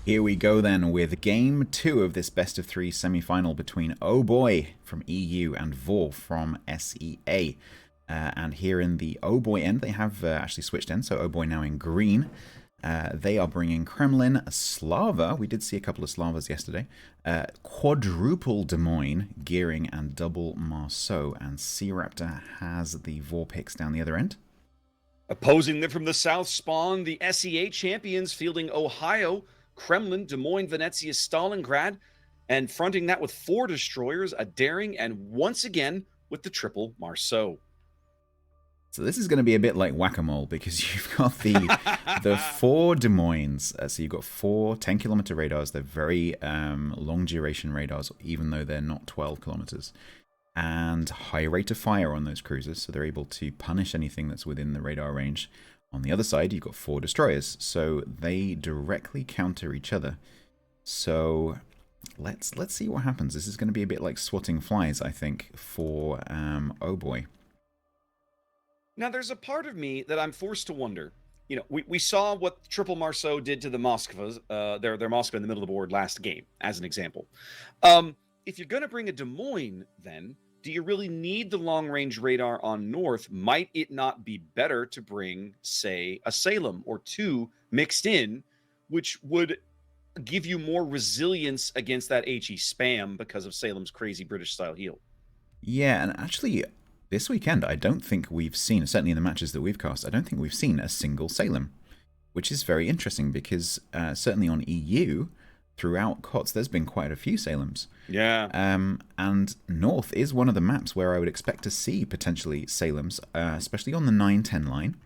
Here we go then with game 2 of this best of 3 semi-final between OHBOY from EU and VOR from SEA. And here in the OHBOY end, they have actually switched in, so OHBOY now in green. They are bringing Kremlin, Slava, we did see a couple of Slavas yesterday, quadruple Des Moines, Gearing, and double Marceau. And SeaRaptor has the VOR picks down the other end. Opposing them from the south spawn, the SEA champions fielding Ohio, Kremlin, Des Moines, Venezia, Stalingrad, and fronting that with 4 destroyers, a Daring, and once again with the triple Marceau. So this is going to be a bit like whack-a-mole because you've got the 4 Des Moines. So you've got 4 10-kilometer radars. They're very long-duration radars, even though they're not 12 kilometers. And high rate of fire on those cruisers, so they're able to punish anything that's within the radar range. On the other side, you've got 4 destroyers, so they directly counter each other. So let's see what happens. This is going to be a bit like swatting flies, I think, for OHBOY. Now, there's a part of me that I'm forced to wonder. You know, we saw what Triple Marceau did to the Moskvas, their Moskva in the middle of the board last game, as an example. If you're going to bring a Des Moines, then, do you really need the long-range radar on North? Might it not be better to bring, say, a Salem or 2 mixed in, which would give you more resilience against that HE spam because of Salem's crazy British-style heal? Yeah, and actually, this weekend, I don't think we've seen, certainly in the matches that we've cast, I don't think we've seen a single Salem, which is very interesting because certainly on EU, throughout COTS, there's been quite a few Salems. Yeah. And North is one of the maps where I would expect to see potentially Salems, especially on the 9-10 line,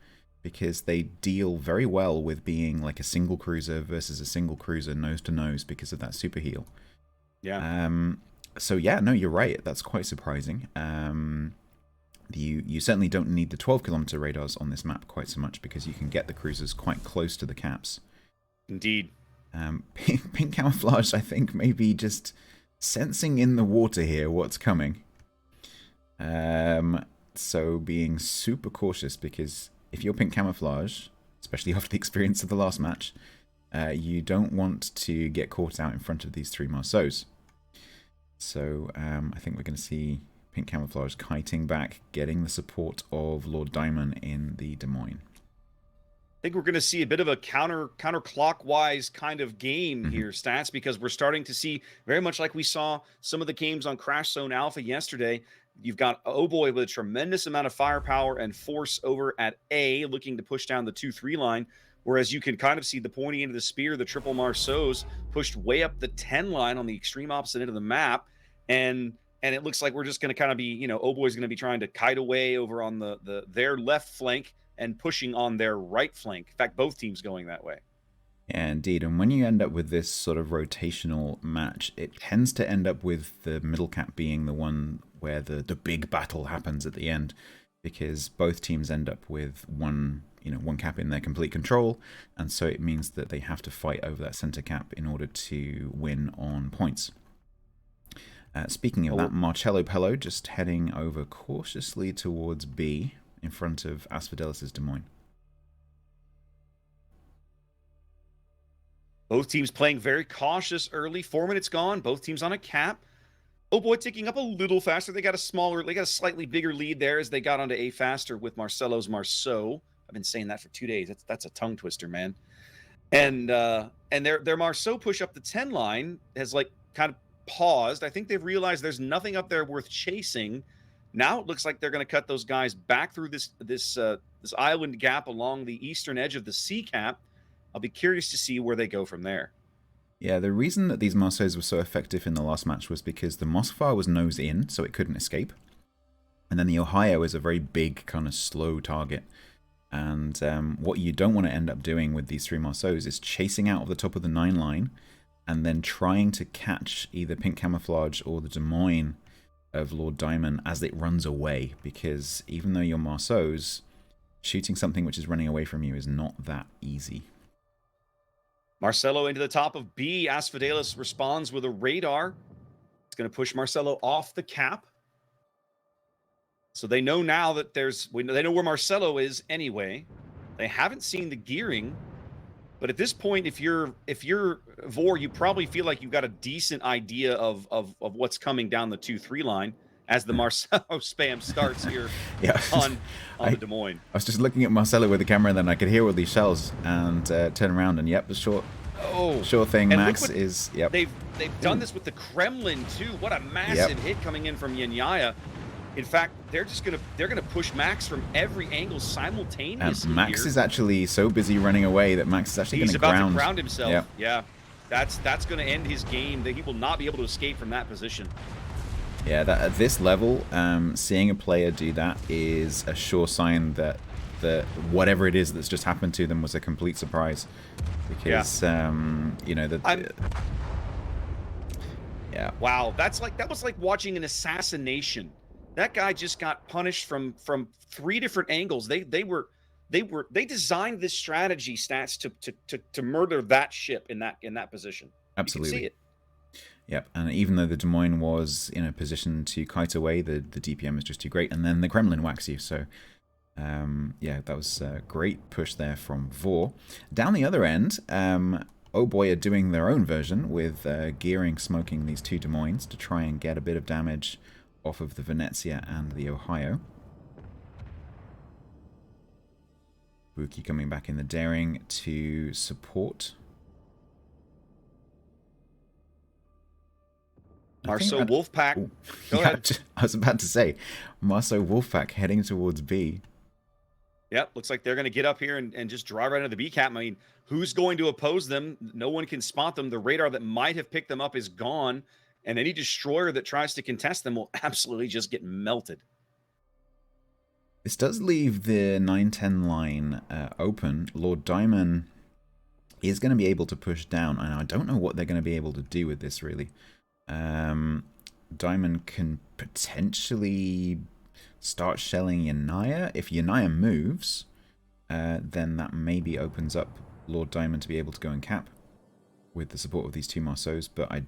because they deal very well with being like a single cruiser versus a single cruiser nose to nose because of that super heal. Yeah. So yeah, no, you're right. That's quite surprising. You certainly don't need the 12-kilometer radars on this map quite so much because you can get the cruisers quite close to the caps. Indeed. Pink camouflage, I think, maybe just sensing in the water here what's coming. So being super cautious because if you're pink camouflage, especially after the experience of the last match, you don't want to get caught out in front of these 3 Marceaus. So I think we're going to see pink camouflage kiting back, getting the support of Lord Diamond in the Des Moines. I think we're going to see a bit of a counterclockwise kind of game here, Stats, because we're starting to see very much like we saw some of the games on Crash Zone Alpha yesterday. You've got OHBOY with a tremendous amount of firepower and force over at A, looking to push down the 2-3 line, whereas you can kind of see the pointing into the spear, the triple Marceaus pushed way up the 10 line on the extreme opposite end of the map, and it looks like we're just going to kind of be, you know, OHBOY's going to be trying to kite away over on their left flank and pushing on their right flank. In fact, both teams going that way. Yeah, indeed. And when you end up with this sort of rotational match, it tends to end up with the middle cap being the one where the big battle happens at the end, because both teams end up with one cap in their complete control, and so it means that they have to fight over that center cap in order to win on points. Speaking of that, Marcello Pello just heading over cautiously towards B, in front of Asphodelis' Des Moines. Both teams playing very cautious early. 4 minutes gone. Both teams on a cap. OHBOY ticking up a little faster. They got a slightly bigger lead there as they got onto A faster with Marcello's Marceau. I've been saying that for 2 days. That's a tongue twister, man. And their Marceau push up the 10 line has like kind of paused. I think they've realized there's nothing up there worth chasing. Now it looks like they're going to cut those guys back through this island gap along the eastern edge of the sea cap. I'll be curious to see where they go from there. Yeah, the reason that these Marceaus were so effective in the last match was because the Moskva was nose in, so it couldn't escape. And then the Ohio is a very big, kind of slow target. And what you don't want to end up doing with these 3 Marceaus is chasing out of the top of the 9 line and then trying to catch either Pink Camouflage or the Des Moines of Lord Diamond as it runs away, because even though you're Marceaus, shooting something which is running away from you is not that easy. Marcello into the top of B. Asphodelis responds with a radar. It's going to push Marcello off the cap. So they know now that they know where Marcello is anyway. They haven't seen the gearing. But at this point, if you're VOR, you probably feel like you've got a decent idea of what's coming down the 2-3 line as the Marcelo spam starts here Yeah. on I, the Des Moines. I was just looking at Marcelo with the camera, and then I could hear all these shells, and turn around, and yep, the sure thing. And Max is yep. They've done this with the Kremlin too. What a massive hit coming in from Yenyaya. In fact, they're gonna push Max from every angle simultaneously. Max here. is actually so busy running away that Max is actually going to ground. He's about to ground himself. Yep. Yeah, that's going to end his game. That he will not be able to escape from that position. Yeah, that at this level, seeing a player do that is a sure sign that whatever it is that's just happened to them was a complete surprise. Because you know that. Yeah. Wow, that was like watching an assassination. That guy just got punished from 3 different angles. They designed this strategy, Stats, to murder that ship in that position. Absolutely. You can see it. Yep, and even though the Des Moines was in a position to kite away, the DPM is just too great, and then the Kremlin whacks you. So, yeah, that was a great push there from VOR. Down the other end, OHBOY are doing their own version with gearing, smoking these 2 Des Moines to try and get a bit of damage off of the Venezia and the Ohio. Buki coming back in the Daring to support. Marceau Wolfpack. Ooh, Go ahead. I was about to say, Marceau Wolfpack heading towards B. Yep, looks like they're going to get up here and just drive right into the B cap. I mean, who's going to oppose them? No one can spot them. The radar that might have picked them up is gone. And any destroyer that tries to contest them will absolutely just get melted. This does leave the 9-10 line open. Lord Diamond is going to be able to push down, and I don't know what they're going to be able to do with this, really. Diamond can potentially start shelling Yenyaya. If Yenyaya moves, then that maybe opens up Lord Diamond to be able to go and cap with the support of these 2 Marceaus, but I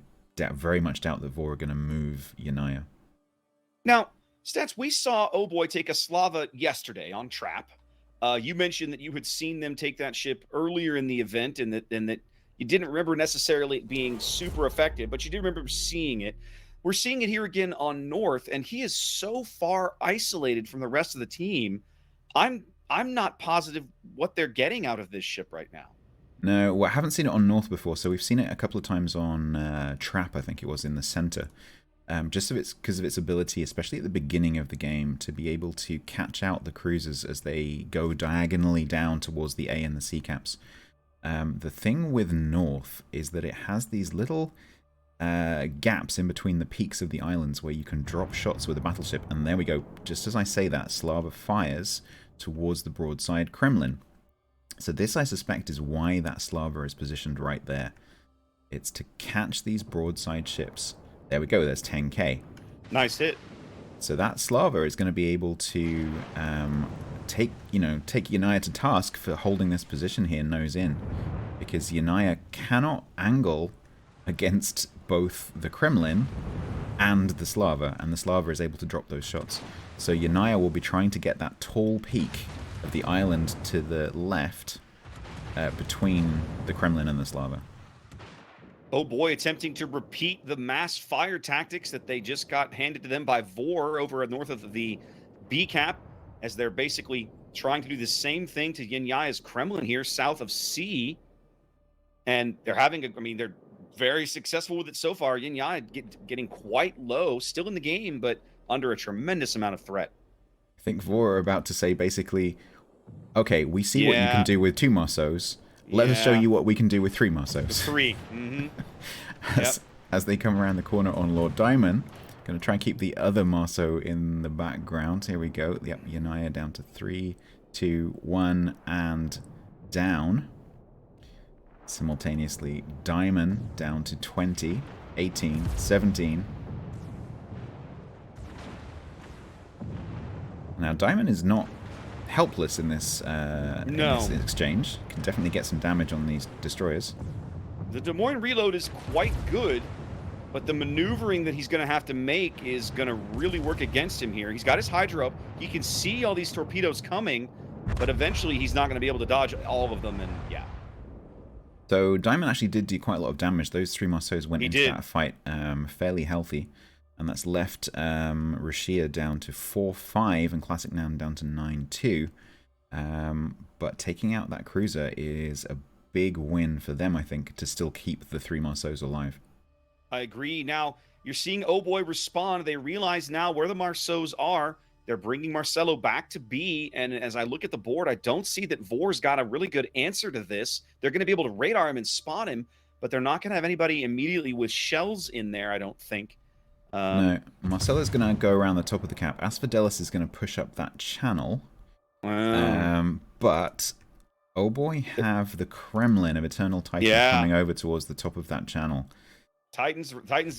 very much doubt that VOR are going to move Yenyaya. Now, Stats, we saw OHBOY take a Slava yesterday on Trap. You mentioned that you had seen them take that ship earlier in the event, and that you didn't remember necessarily it being super effective, but you did remember seeing it. We're seeing it here again on North, and he is so far isolated from the rest of the team. I'm not positive what they're getting out of this ship right now. No, well, I haven't seen it on North before, so we've seen it a couple of times on Trap, I think it was, in the center. Just because of its ability, especially at the beginning of the game, to be able to catch out the cruisers as they go diagonally down towards the A and the C caps. The thing with North is that it has these little gaps in between the peaks of the islands where you can drop shots with a battleship, and there we go. Just as I say that, Slava fires towards the broadside Kremlin. So this, I suspect, is why that Slava is positioned right there. It's to catch these broadside ships. There we go, there's 10k. Nice hit. So that Slava is going to be able to take Yenyaya to task for holding this position here nose in, because Yenyaya cannot angle against both the Kremlin and the Slava, and the Slava is able to drop those shots. So Yenyaya will be trying to get that tall peak of the island to the left between the Kremlin and the Slava. OHBOY attempting to repeat the mass fire tactics that they just got handed to them by VOR over north of the B cap, as they're basically trying to do the same thing to Yenyaya's Kremlin here south of C. And they're they're very successful with it so far. Yenyaya getting quite low, still in the game, but under a tremendous amount of threat. I think VOR are about to say basically, okay, we see what you can do with 2 Marceaus. Let us show you what we can do with 3 Marceaus. 3. Mm-hmm. As they come around the corner on Lord Diamond, going to try and keep the other Marceau in the background. Here we go. Yep, Yenyaya down to 3, 2, 1, and down. Simultaneously, Diamond down to 20, 18, 17. Now, Diamond is not helpless in this, in this exchange. Can definitely get some damage on these destroyers. The Des Moines reload is quite good, but the maneuvering that he's going to have to make is going to really work against him here. He's got his Hydra up. He can see all these torpedoes coming, but eventually he's not going to be able to dodge all of them, and yeah. So Diamond actually did do quite a lot of damage. Those 3 Marceaus went into that fight fairly healthy. And that's left Rashia down to 4-5 and Classic Noun down to 9-2. But taking out that cruiser is a big win for them, I think, to still keep the 3 Marceaus alive. I agree. Now, you're seeing OHBOY respond. They realize now where the Marceaus are. They're bringing Marcelo back to B, and as I look at the board, I don't see that VOR's got a really good answer to this. They're going to be able to radar him and spot him, but they're not going to have anybody immediately with shells in there, I don't think. No, Marcelo's going to go around the top of the cap. Asphodelis is going to push up that channel. But OHBOY have the Kremlin of Eternal Titan coming over towards the top of that channel. Titan's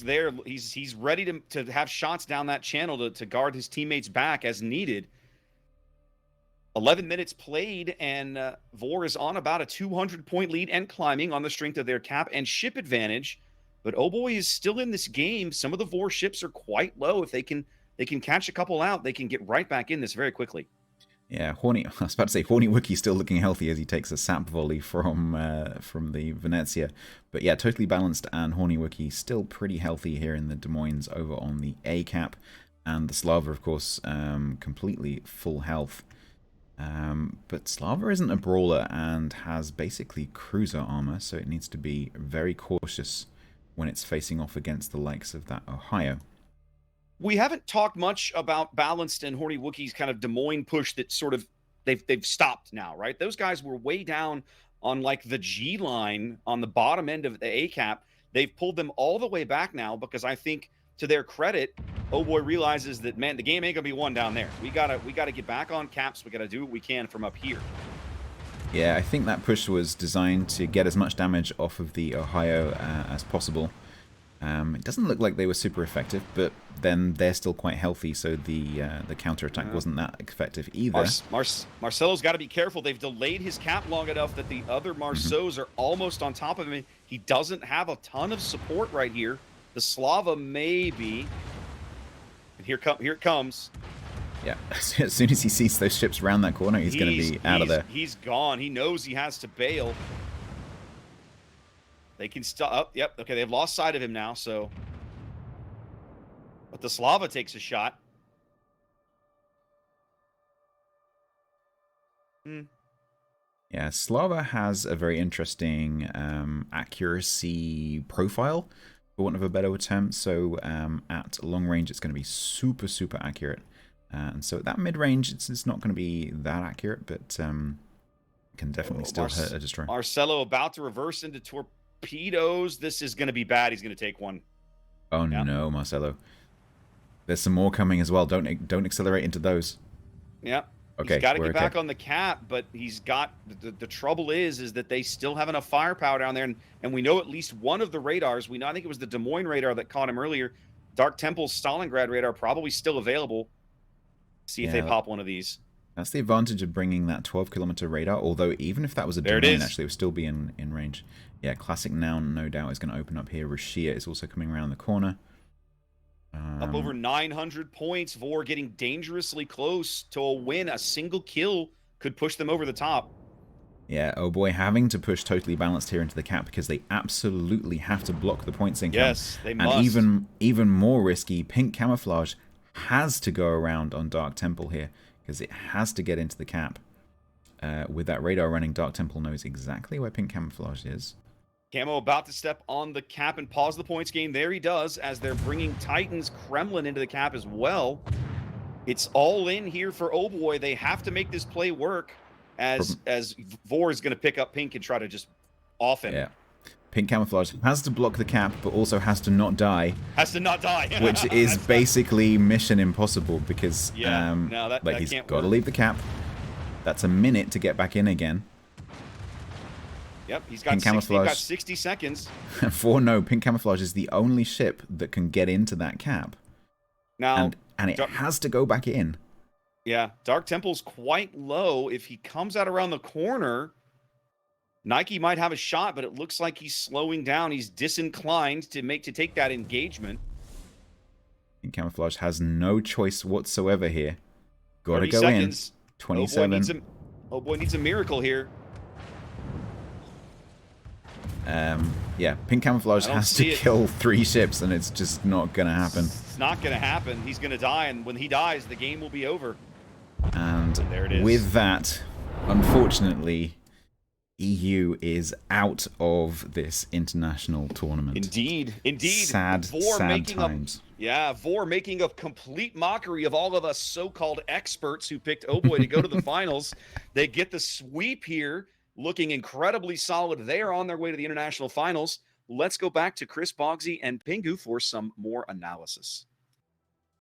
there. He's ready to have shots down that channel to guard his teammates back as needed. 11 minutes played, and VOR is on about a 200-point lead and climbing on the strength of their cap and ship advantage. But OHBOY is still in this game. Some of the VOR ships are quite low. If they can catch a couple out, they can get right back in this very quickly. Yeah, I was about to say, Horny Wookie still looking healthy as he takes a sap volley from the Venezia. But yeah, totally balanced, and Horny Wookie still pretty healthy here in the Des Moines over on the A cap. And the Slava, of course, completely full health. But Slava isn't a brawler and has basically cruiser armor, so it needs to be very cautious when it's facing off against the likes of that Ohio. We haven't talked much about Balanced and Horny Wookie's kind of Des Moines push that sort of they've stopped now, right? Those guys were way down on like the G line on the bottom end of the A cap. They've pulled them all the way back now because I think, to their credit, OHBOY realizes that, man, the game ain't gonna be won down there. We gotta get back on caps. We gotta do what we can from up here. Yeah, I think that push was designed to get as much damage off of the Ohio as possible. It doesn't look like they were super effective, but then they're still quite healthy, so the counterattack wasn't that effective either. Marcelo's got to be careful. They've delayed his cap long enough that the other Marceaus are almost on top of him. He doesn't have a ton of support right here. The Slava maybe. And here it comes. Yeah, as soon as he sees those ships round that corner, he's going to be out of there. He's gone. He knows he has to bail. They can stop. Yep. Okay, they've lost sight of him now. So, but the Slava takes a shot. Yeah, Slava has a very interesting accuracy profile, for want of a better term. So at long range, it's going to be super, super accurate. And so at that mid range, it's not going to be that accurate, but can definitely still hurt a destroyer. Marcelo about to reverse into torpedoes. This is going to be bad. He's going to take one. Oh no, Marcelo. There's some more coming as well. Don't accelerate into those. Yep. Okay, he's got to get back on the cap, but he's got the trouble is that they still have enough firepower down there, and we know at least one of the radars. We know, I think it was the Des Moines radar that caught him earlier. Dark Temple's Stalingrad radar probably still available. See if they pop one of these. That's the advantage of bringing that 12-kilometer radar, although even if that was a Des Moines, actually, it would still be in range. Yeah, Classic Noun, no doubt, is going to open up here. Rashia is also coming around the corner. Up over 900 points. VOR getting dangerously close to a win. A single kill could push them over the top. Yeah, OHBOY having to push Totally Balanced here into the cap because they absolutely have to block the points income. Yes, they must. And even more risky, Pink Camouflage has to go around on Dark Temple here because it has to get into the cap. With that radar running, Dark Temple knows exactly where Pink Camouflage is. Camo about to step on the cap and pause the points game. There he does, as they're bringing Titan's Kremlin into the cap as well. It's all in here for OHBOY. They have to make this play work, as VOR is going to pick up Pink and try to just off him. Yeah. Pink Camouflage has to block the cap, but also has to not die. Has to not die. Which is basically mission impossible because he's got to leave the cap. That's a minute to get back in again. Yep, he's got 60 seconds. Pink Camouflage is the only ship that can get into that cap. Now, and it has to go back in. Yeah, Dark Temple's quite low. If he comes out around the corner, Nike might have a shot, but it looks like he's slowing down. He's disinclined to take that engagement. Pink Camouflage has no choice whatsoever here. Gotta go in. 27. OHBOY needs a miracle here. Yeah, Pink Camouflage I don't has to see it. kill 3 ships, and it's just not going to happen. It's not going to happen. He's going to die, and when he dies, the game will be over. And there it is. with that, unfortunately, EU is out of this international tournament. Indeed. Sad, VOR sad times. VOR making a complete mockery of all of us so-called experts who picked OHBOY to go to the finals. They get the sweep here, looking incredibly solid. They are on their way to the international finals. Let's go back to Chris Bogsy and Pingu for some more analysis.